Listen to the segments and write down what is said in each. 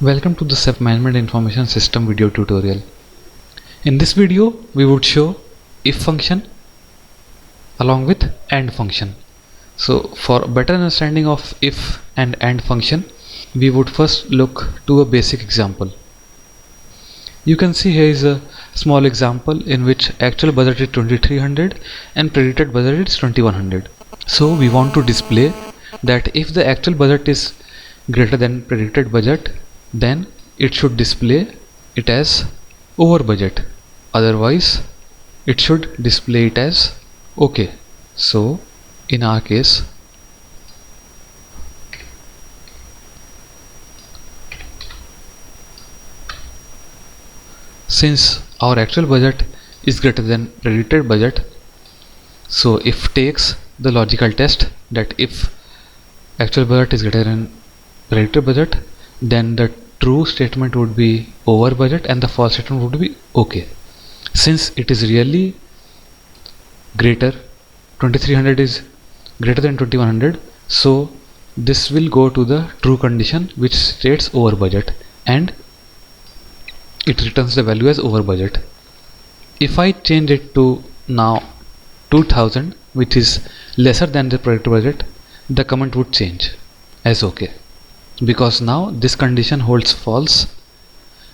Welcome to the SAP Management Information System video tutorial. In this video, we would show if function along with AND function. So for better understanding of if and AND function, we would first look to a basic example. You can see here is a small example in which actual budget is 2300 and predicted budget is 2100. So we want to display that if the actual budget is greater than predicted budget, then it should display it as over budget, otherwise it should display it as OK. So in our case, since our actual budget is greater than predicted budget, so if takes the logical test that if actual budget is greater than predicted budget, then the true statement would be over budget and the false statement would be OK. Since it is really greater, 2300 is greater than 2100, so this will go to the true condition which states over budget and it returns the value as over budget. If I change it to now 2000, which is lesser than the predicted budget, the comment would change as OK, because now this condition holds false,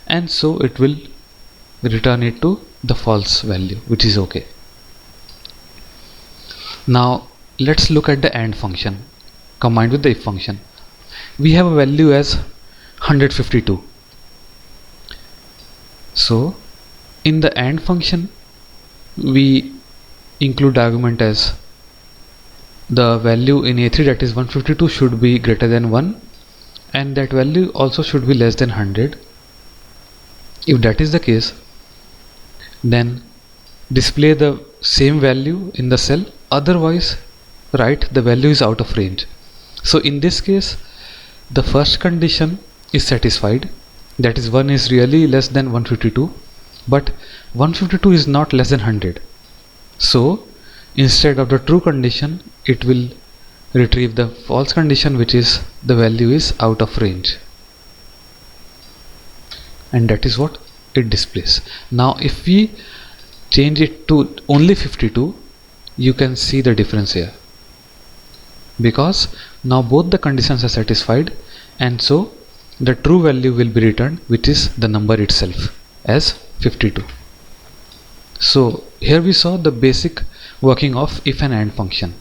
and so it will return it to the false value, which is OK. Now let's look at the AND function combined with the if function. We have a value as 152. So in the AND function, we include argument as the value in A3, that is 152, should be greater than 1, and that value also should be less than 100. If that is the case, then display the same value in the cell, otherwise write the value is out of range. So in this case, the first condition is satisfied, that is 1 is really less than 152, but 152 is not less than 100. So instead of the true condition, it will retrieve the false condition, which is the value is out of range, and that is what it displays. Now if we change it to only 52, you can see the difference here, because now both the conditions are satisfied, and so the true value will be returned, which is the number itself as 52. So here we saw the basic working of if and AND function.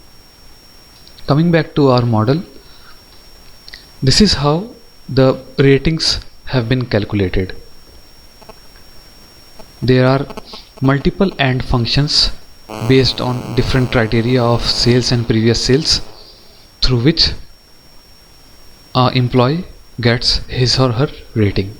Coming back to our model, this is how the ratings have been calculated. There are multiple AND functions based on different criteria of sales and previous sales, through which an employee gets his or her rating.